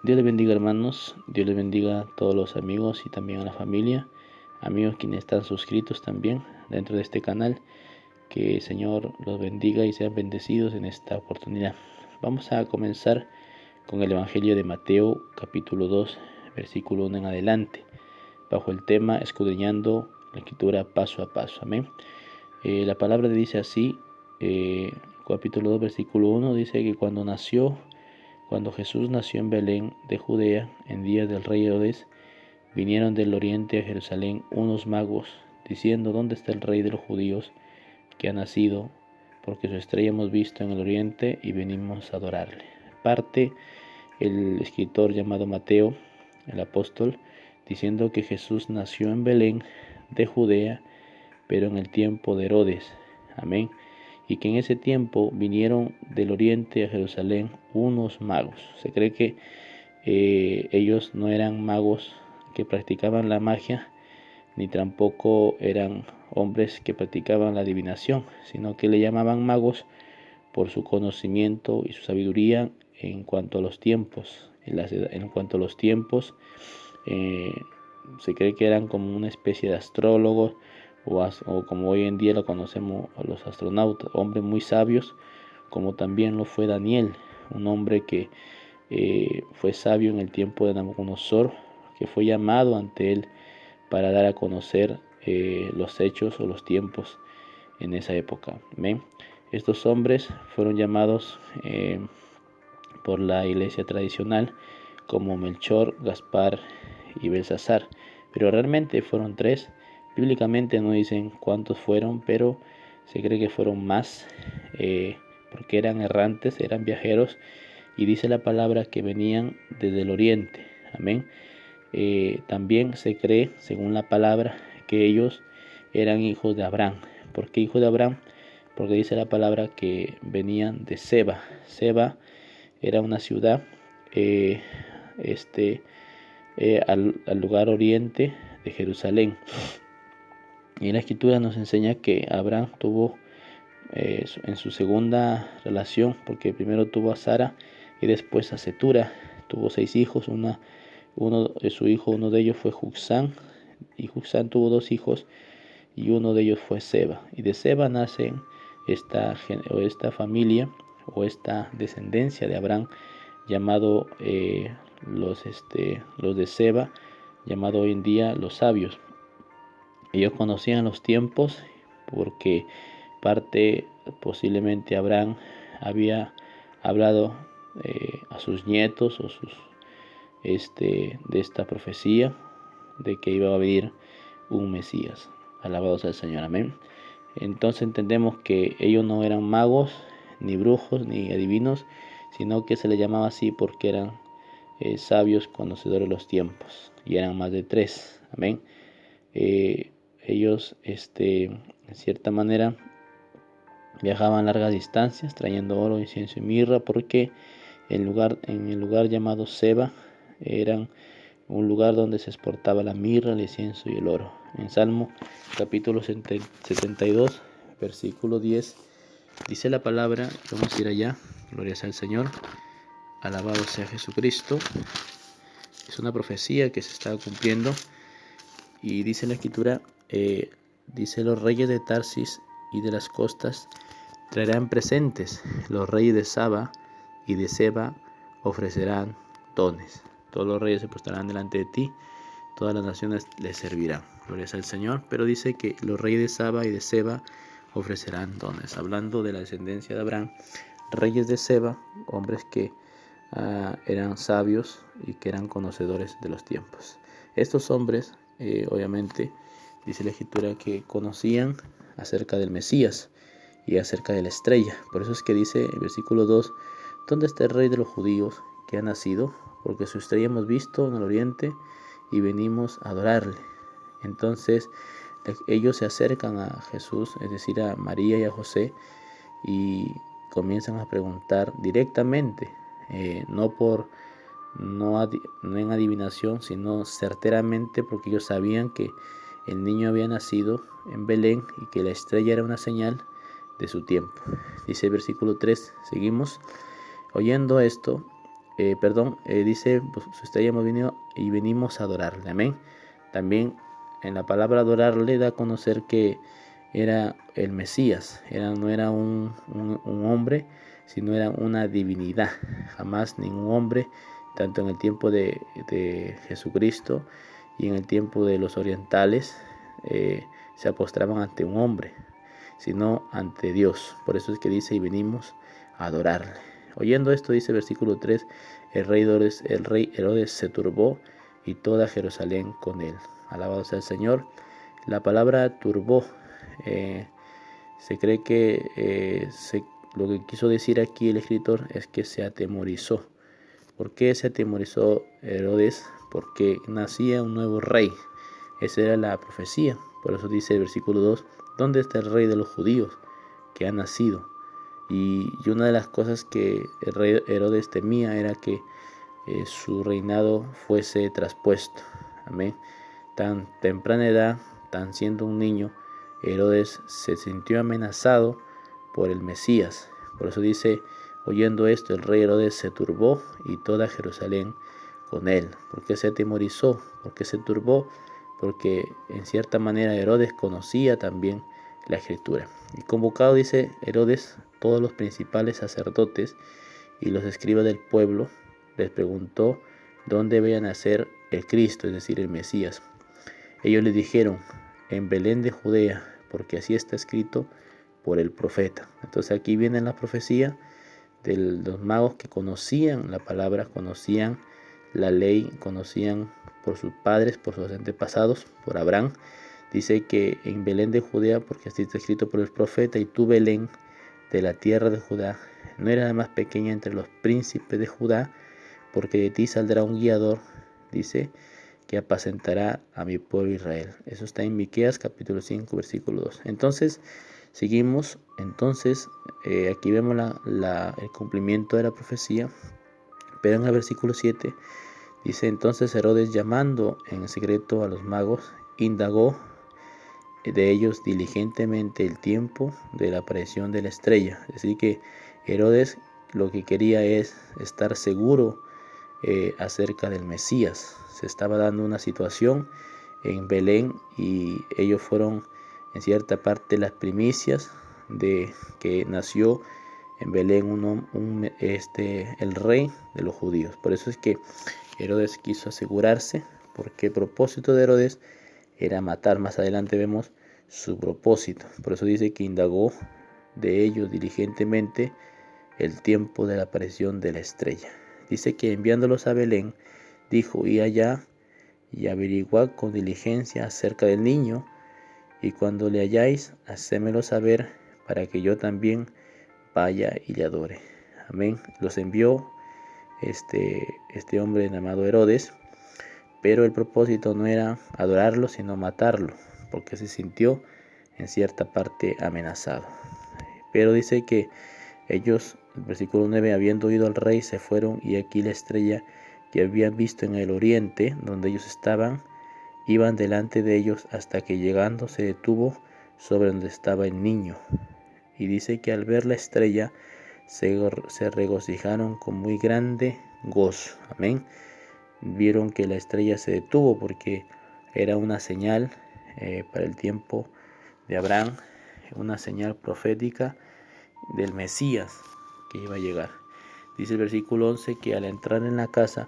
Dios les bendiga, hermanos. Dios les bendiga a todos los amigos y también a la familia. Amigos quienes están suscritos también dentro de este canal. Que el Señor los bendiga y sean bendecidos en esta oportunidad. Vamos a comenzar con el Evangelio de Mateo, capítulo 2, versículo 1 en adelante, bajo el tema escudriñando la escritura paso a paso. Amén. La palabra dice así, capítulo 2, versículo 1, dice que cuando Jesús nació en Belén de Judea, en días del rey Herodes, vinieron del oriente a Jerusalén unos magos, diciendo: ¿Dónde está el rey de los judíos que ha nacido? Porque su estrella hemos visto en el oriente y venimos a adorarle. Parte el escritor llamado Mateo, el apóstol, diciendo que Jesús nació en Belén de Judea, pero en el tiempo de Herodes. Amén. Y que en ese tiempo vinieron del oriente a Jerusalén unos magos. Se cree que ellos no eran magos que practicaban la magia, ni tampoco eran hombres que practicaban la adivinación, sino que le llamaban magos por su conocimiento y su sabiduría en cuanto a los tiempos. En cuanto a los tiempos, se cree que eran como una especie de astrólogos, o como hoy en día lo conocemos los astronautas, hombres muy sabios, como también lo fue Daniel, un hombre que fue sabio en el tiempo de Nabucodonosor, que fue llamado ante él para dar a conocer los hechos o los tiempos en esa época. ¿Ven? Estos hombres fueron llamados por la iglesia tradicional como Melchor, Gaspar y Belsasar, pero realmente fueron tres. Bíblicamente no dicen cuántos fueron, pero se cree que fueron más, porque eran errantes, eran viajeros, y dice la palabra que venían desde el oriente. Amén. También se cree, según la palabra, que ellos eran hijos de Abraham. ¿Por qué hijos de Abraham? Porque dice la palabra que venían de Seba. Seba era una ciudad al lugar oriente de Jerusalén. Y la escritura nos enseña que Abraham tuvo en su segunda relación, porque primero tuvo a Sara y después a Cetura, tuvo 6 hijos. Uno de ellos fue Juxán, y Juxán tuvo 2 hijos, y uno de ellos fue Seba. Y de Seba nace esta familia o esta descendencia de Abraham, llamado los de Seba, llamado hoy en día los sabios. Ellos conocían los tiempos porque posiblemente Abraham había hablado a sus nietos o de esta profecía de que iba a venir un Mesías. Alabado sea el Señor, amén. Entonces entendemos que ellos no eran magos, ni brujos, ni adivinos, sino que se les llamaba así porque eran sabios, conocedores de los tiempos, y eran más de 3, amén. Ellos, en cierta manera, viajaban largas distancias trayendo oro, incienso y mirra, porque en el lugar llamado Seba eran un lugar donde se exportaba la mirra, el incienso y el oro. En Salmo capítulo 72, versículo 10, dice la palabra, vamos a ir allá, gloria sea al Señor, alabado sea Jesucristo. Es una profecía que se está cumpliendo, y dice la escritura, dice: los reyes de Tarsis y de las costas traerán presentes, los reyes de Saba y de Seba ofrecerán dones. Todos los reyes se postrarán delante de ti, todas las naciones les servirán. Gloria al Señor. Pero dice que los reyes de Saba y de Seba ofrecerán dones, hablando de la descendencia de Abraham. Reyes de Seba, hombres que eran sabios y que eran conocedores de los tiempos. Estos hombres, obviamente, dice la escritura que conocían acerca del Mesías y acerca de la estrella. Por eso es que dice el versículo 2: ¿dónde está el rey de los judíos que ha nacido? Porque su estrella hemos visto en el oriente y venimos a adorarle. Entonces ellos se acercan a Jesús, es decir, a María y a José, y comienzan a preguntar directamente, no en adivinación, sino certeramente, porque ellos sabían que el niño había nacido en Belén y que la estrella era una señal de su tiempo. Dice el versículo 3, seguimos: oyendo esto, dice, pues usted hemos venido y venimos a adorarle, amén. También en la palabra adorarle da a conocer que era el Mesías, no era un hombre, sino era una divinidad. Jamás ningún hombre, tanto en el tiempo de Jesucristo y en el tiempo de los orientales, se postraban ante un hombre, sino ante Dios. Por eso es que dice, y venimos a adorarle. Oyendo esto, dice versículo 3, el rey Herodes se turbó y toda Jerusalén con él. Alabado sea el Señor. La palabra turbó, se cree que lo que quiso decir aquí el escritor es que se atemorizó. ¿Por qué se atemorizó Herodes? Porque nacía un nuevo rey. Esa era la profecía. Por eso dice el versículo 2, ¿dónde está el rey de los judíos que ha nacido? Y una de las cosas que el rey Herodes temía era que su reinado fuese traspuesto. Amén. Tan temprana edad, tan siendo un niño, Herodes se sintió amenazado por el Mesías. Por eso dice, oyendo esto, el rey Herodes se turbó y toda Jerusalén con él. ¿Por qué se atemorizó? ¿Por qué se turbó? Porque en cierta manera Herodes conocía también la escritura. Y convocado, dice Herodes, todos los principales sacerdotes y los escribas del pueblo, les preguntó dónde debía nacer el Cristo, es decir, el Mesías. Ellos le dijeron, en Belén de Judea, porque así está escrito por el profeta. Entonces aquí viene la profecía de los magos que conocían la palabra, conocían la ley, conocían por sus padres, por sus antepasados, por Abraham. Dice que en Belén de Judea, porque así está escrito por el profeta, y tú, Belén, de la tierra de Judá, no eres la más pequeña entre los príncipes de Judá, porque de ti saldrá un guiador, dice, que apacentará a mi pueblo Israel. Eso está en Miqueas capítulo 5, versículo 2. Entonces, seguimos. Entonces, aquí vemos el cumplimiento de la profecía. Pero en el versículo 7 dice, entonces Herodes, llamando en secreto a los magos, indagó de ellos diligentemente el tiempo de la aparición de la estrella. Es decir, que Herodes lo que quería es estar seguro acerca del Mesías. Se estaba dando una situación en Belén y ellos fueron en cierta parte las primicias de que nació en Belén el rey de los judíos. Por eso es que Herodes quiso asegurarse, porque el propósito de Herodes era matar. Más adelante vemos su propósito. Por eso dice que indagó de ellos diligentemente el tiempo de la aparición de la estrella. Dice que enviándolos a Belén, dijo, y allá y averiguad con diligencia acerca del niño, y cuando le halláis, hacémelo saber, para que yo también vaya y le adore. Amén. Los envió este hombre llamado Herodes, pero el propósito no era adorarlo, sino matarlo, porque se sintió en cierta parte amenazado. Pero dice que ellos, el versículo 9, habiendo oído al rey, se fueron, y aquí la estrella que habían visto en el oriente, donde ellos estaban, iban delante de ellos hasta que llegando se detuvo sobre donde estaba el niño. Y dice que al ver la estrella se regocijaron con muy grande gozo. Amén. Vieron que la estrella se detuvo porque era una señal para el tiempo de Abraham, una señal profética del Mesías que iba a llegar. Dice el versículo 11 que al entrar en la casa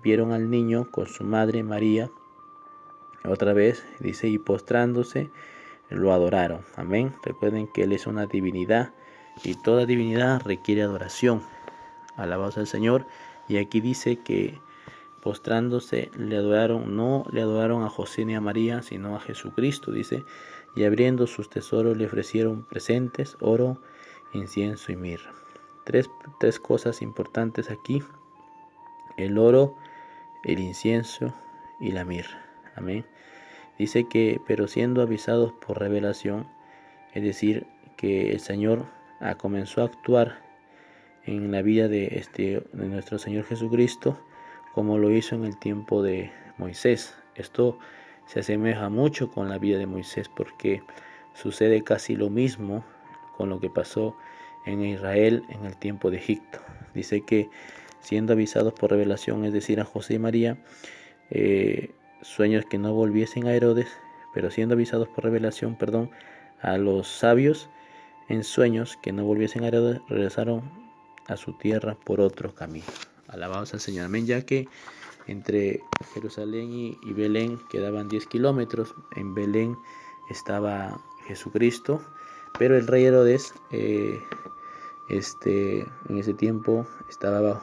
vieron al niño con su madre María. Otra vez dice, y postrándose lo adoraron. Amén. Recuerden que Él es una divinidad y toda divinidad requiere adoración. Alabados al Señor. Y aquí dice que postrándose le adoraron, no le adoraron a José ni a María, sino a Jesucristo, dice, y abriendo sus tesoros le ofrecieron presentes, oro, incienso y mirra. Tres cosas importantes aquí: el oro, el incienso y la mirra. Amén. Dice que, pero siendo avisados por revelación, es decir, que el Señor comenzó a actuar en la vida de nuestro Señor Jesucristo, como lo hizo en el tiempo de Moisés. Esto se asemeja mucho con la vida de Moisés, porque sucede casi lo mismo con lo que pasó en Israel en el tiempo de Egipto. Dice que siendo avisados por revelación, es decir, a José y María, sueños que no volviesen a Herodes, pero siendo avisados por revelación, perdón, a los sabios en sueños que no volviesen a Herodes, regresaron a su tierra por otro camino. Alabados al Señor. Amén. Ya que entre Jerusalén y Belén quedaban 10 kilómetros. En Belén estaba Jesucristo, pero el rey Herodes en ese tiempo estaba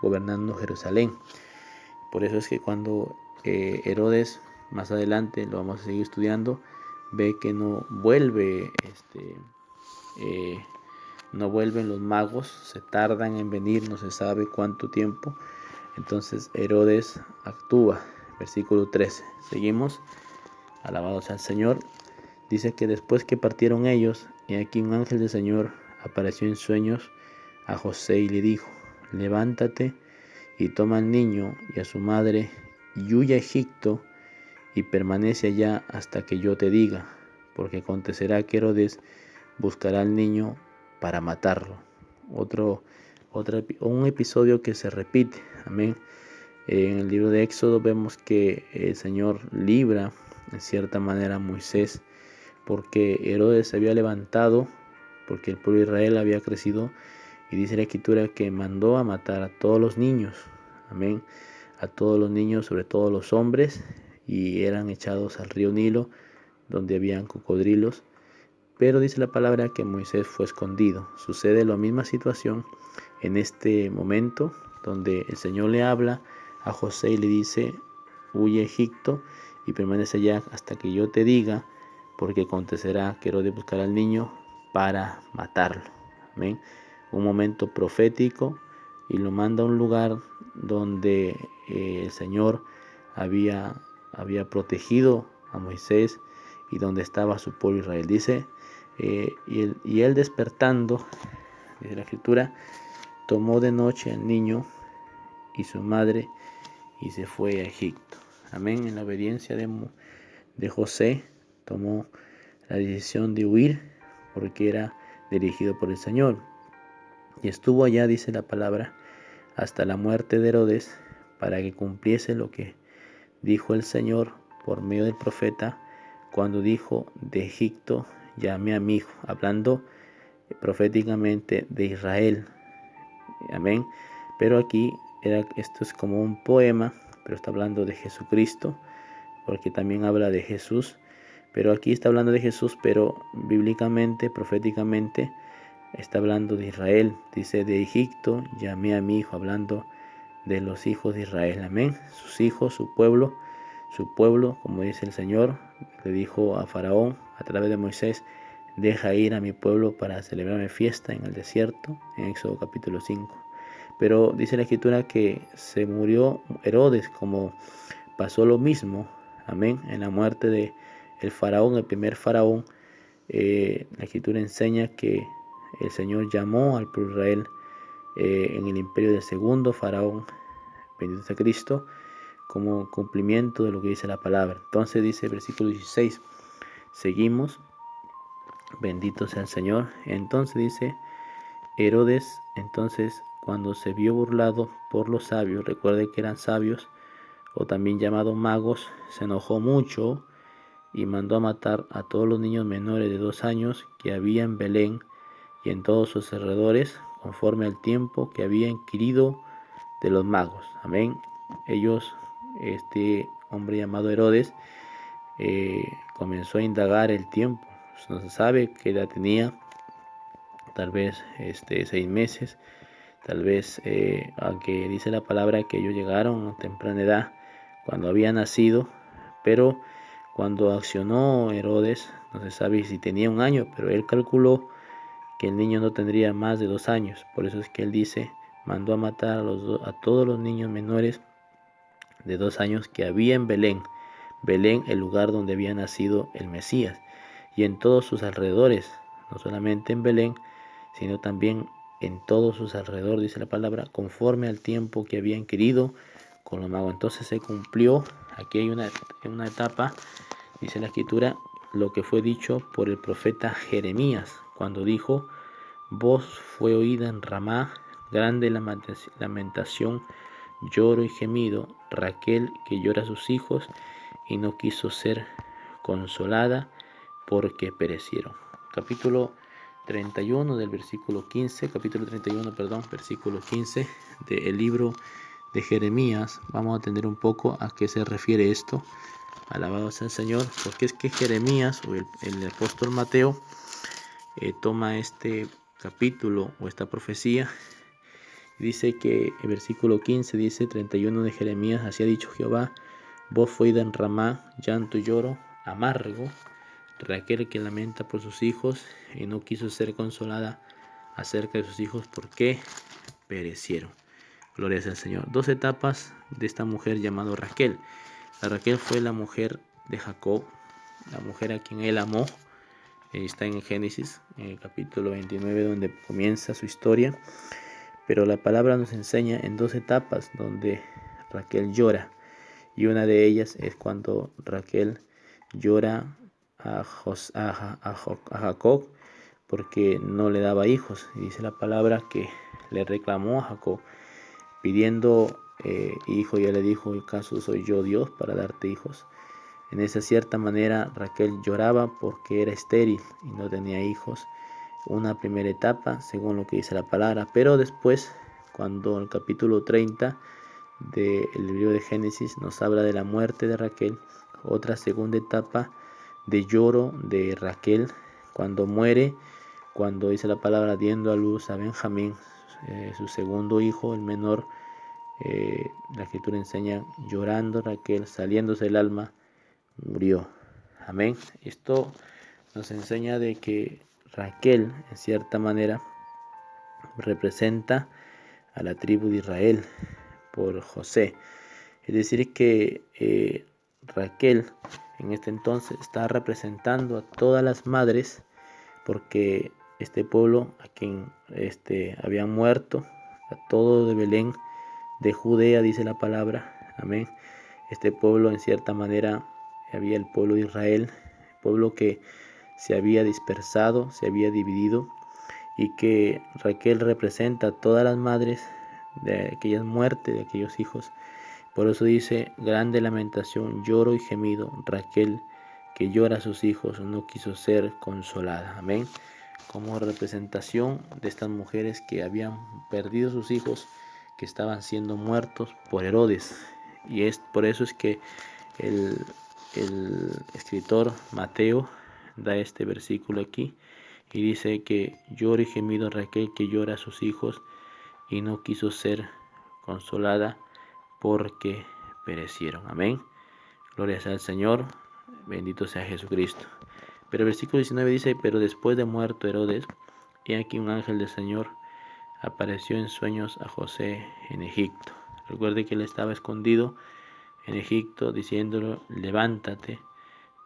gobernando Jerusalén. Por eso es que cuando Herodes, más adelante lo vamos a seguir estudiando, ve que no vuelven los magos, se tardan en venir, no se sabe cuánto tiempo. Entonces Herodes actúa. Versículo 13. Seguimos. Alabados al Señor. Dice que después que partieron ellos, y aquí un ángel del Señor apareció en sueños a José y le dijo: levántate y toma al niño y a su madre y huye a Egipto y permanece allá hasta que yo te diga, porque acontecerá que Herodes buscará al niño para matarlo. Un episodio que se repite. Amén. En el libro de Éxodo vemos que el Señor libra en cierta manera a Moisés, porque Herodes se había levantado, porque el pueblo de Israel había crecido, y dice la Escritura que mandó a matar a todos los niños. Amén. A todos los niños, sobre todo los hombres, y eran echados al río Nilo, donde habían cocodrilos. Pero dice la palabra que Moisés fue escondido. Sucede la misma situación en este momento, donde el Señor le habla a José y le dice: huye a Egipto y permanece allá hasta que yo te diga, porque acontecerá que Herodes buscará al niño para matarlo. Amén. Un momento profético, y lo manda a un lugar donde el Señor había protegido a Moisés y donde estaba su pueblo Israel. Dice, y él despertando, dice la Escritura, tomó de noche al niño y su madre y se fue a Egipto. Amén. En la obediencia de José, tomó la decisión de huir porque era dirigido por el Señor. Y estuvo allá, dice la palabra, hasta la muerte de Herodes, para que cumpliese lo que dijo el Señor por medio del profeta, cuando dijo: de Egipto llamé a mi hijo, hablando proféticamente de Israel. Amén. Pero aquí esto es como un poema, pero está hablando de Jesucristo, porque también habla de Jesús. Pero aquí está hablando de Jesús, pero bíblicamente, proféticamente, está hablando de Israel. Dice: de Egipto llamé a mi hijo, hablando de los hijos de Israel. Amén. Sus hijos, su pueblo, como dice el Señor, le dijo a Faraón a través de Moisés: deja ir a mi pueblo para celebrarme fiesta en el desierto, en Éxodo capítulo 5. Pero dice la Escritura que se murió Herodes, como pasó lo mismo, amén, en la muerte de el faraón, el primer faraón. La Escritura enseña que el Señor llamó al pueblo de Israel en el imperio del segundo faraón, bendito sea Cristo, como cumplimiento de lo que dice la palabra. Entonces dice el versículo 16, seguimos, bendito sea el Señor. Entonces dice: Herodes, entonces, cuando se vio burlado por los sabios, recuerde que eran sabios, o también llamados magos, se enojó mucho y mandó a matar a todos los niños menores de 2 años que había en Belén y en todos sus alrededores, conforme al tiempo que había inquirido de los magos. Amén. Ellos, este hombre llamado Herodes, comenzó a indagar el tiempo. No se sabe qué edad tenía, tal vez 6 meses, tal vez, aunque dice la palabra que ellos llegaron a temprana edad, cuando había nacido, pero cuando accionó Herodes, no se sabe si tenía 1 año, pero él calculó que el niño no tendría más de 2 años. Por eso es que él dice: mandó a matar a todos los niños menores de 2 años que había en Belén. Belén, el lugar donde había nacido el Mesías, y en todos sus alrededores, no solamente en Belén, sino también en todos sus alrededores, dice la palabra, conforme al tiempo que habían querido con los magos. Entonces se cumplió. Aquí hay una etapa, dice la Escritura, lo que fue dicho por el profeta Jeremías, cuando dijo: voz fue oída en Ramá grande lamentación, lloro y gemido, Raquel que llora a sus hijos y no quiso ser consolada porque perecieron. Capítulo 31 del versículo 15, capítulo 31, perdón, versículo 15 del libro de Jeremías. Vamos a entender un poco a qué se refiere esto. Alabado sea el Señor, porque es que Jeremías o el apóstol Mateo toma este capítulo o esta profecía. Dice que el versículo 15 dice 31 de Jeremías: así ha dicho Jehová, voz fue en Ramá, llanto y lloro amargo, Raquel que lamenta por sus hijos y no quiso ser consolada acerca de sus hijos porque perecieron. Gloria sea al Señor. Dos etapas de esta mujer llamada Raquel. La Raquel fue la mujer de Jacob, la mujer a quien él amó. Está en Génesis, en el capítulo 29, donde comienza su historia. Pero la palabra nos enseña en dos etapas donde Raquel llora. Y una de ellas es cuando Raquel llora a Jacob porque no le daba hijos. Y dice la palabra que le reclamó a Jacob pidiendo hijo, y él le dijo: ¿acaso soy yo Dios para darte hijos? En esa cierta manera Raquel lloraba porque era estéril y no tenía hijos. Una primera etapa, según lo que dice la palabra. Pero después, cuando el capítulo 30 del libro de Génesis nos habla de la muerte de Raquel, otra segunda etapa de lloro de Raquel cuando muere, cuando dice la palabra diendo a luz a Benjamín, su segundo hijo, el menor. La escritura enseña llorando Raquel, saliéndose el alma, murió. Amén. Esto nos enseña de que Raquel, en cierta manera, representa a la tribu de Israel por José. Es decir que Raquel en este entonces está representando a todas las madres, porque este pueblo a quien habían muerto, a todo de Belén, de Judea, dice la palabra. Amén. Este pueblo, en cierta manera, había el pueblo de Israel, pueblo que se había dispersado, se había dividido, y que Raquel representa a todas las madres de aquellas muertes de aquellos hijos. Por eso dice: grande lamentación, lloro y gemido, Raquel que llora a sus hijos no quiso ser consolada. Amén. Como representación de estas mujeres que habían perdido sus hijos, que estaban siendo muertos por Herodes. Y es por eso es que el escritor Mateo da este versículo aquí y dice que llora y gemido Raquel que llora a sus hijos y no quiso ser consolada porque perecieron. Amén. Gloria sea al Señor. Bendito sea Jesucristo. Pero el versículo 19 dice: pero después de muerto Herodes, he aquí un ángel del Señor apareció en sueños a José en Egipto. Recuerde que él estaba escondido en Egipto, diciéndole: levántate,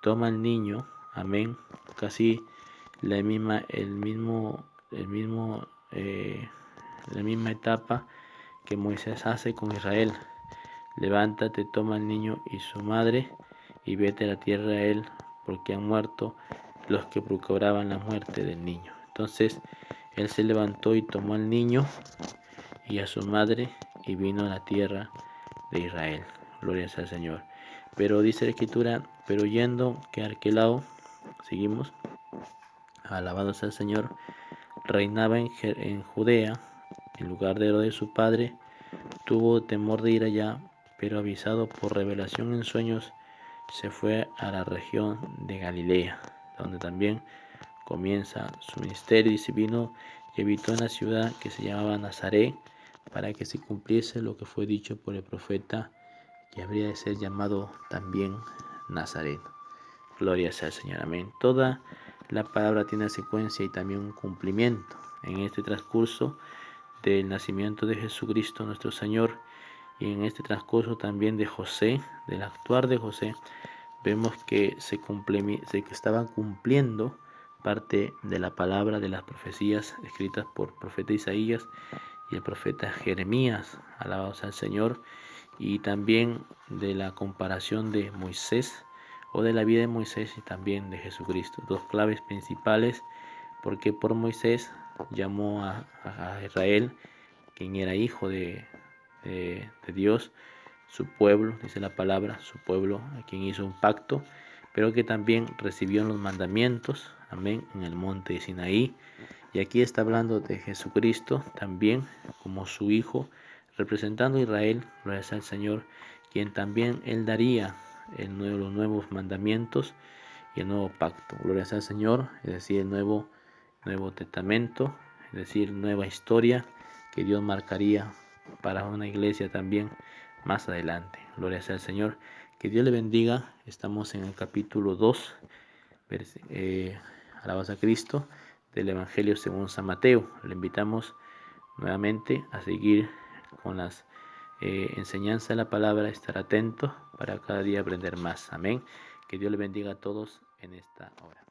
toma al niño. Amén. Casi la misma etapa que Moisés hace con Israel. Levántate, toma al niño y su madre y vete a la tierra de él, porque han muerto los que procuraban la muerte del niño. Entonces él se levantó y tomó al niño y a su madre y vino a la tierra de Israel. Gloria sea al Señor. Pero dice la escritura: pero yendo que Arquelao, seguimos, alabado sea el Señor, reinaba en Judea, en lugar de Herodes su padre, tuvo temor de ir allá, pero avisado por revelación en sueños, se fue a la región de Galilea, donde también comienza su ministerio. Y se vino y habitó en la ciudad que se llamaba Nazaret, para que se cumpliese lo que fue dicho por el profeta, que habría de ser llamado también Nazaret. Gloria sea al Señor. Amén. Toda la palabra tiene secuencia y también un cumplimiento. En este transcurso del nacimiento de Jesucristo nuestro Señor, y en este transcurso también de José, del actuar de José, vemos que se estaban cumpliendo parte de la palabra de las profecías escritas por el profeta Isaías y el profeta Jeremías, alabados al Señor, y también de la comparación de Moisés, o de la vida de Moisés y también de Jesucristo. Dos claves principales, porque por Moisés llamó a Israel quien era hijo de Dios, su pueblo, dice la palabra, su pueblo, a quien hizo un pacto, pero que también recibió los mandamientos, amén, en el monte de Sinaí. Y aquí está hablando de Jesucristo también como su hijo, representando a Israel, gloria al Señor, quien también él daría los nuevos mandamientos y el nuevo pacto, gloria al Señor, es decir, el nuevo testamento, es decir, nueva historia que Dios marcaría para una iglesia también más adelante. Gloria sea al Señor. Que Dios le bendiga. Estamos en el capítulo 2, alabanza a Cristo, del Evangelio según San Mateo. Le invitamos nuevamente a seguir con las enseñanzas de la palabra, estar atento para cada día aprender más. Amén. Que Dios le bendiga a todos en esta hora.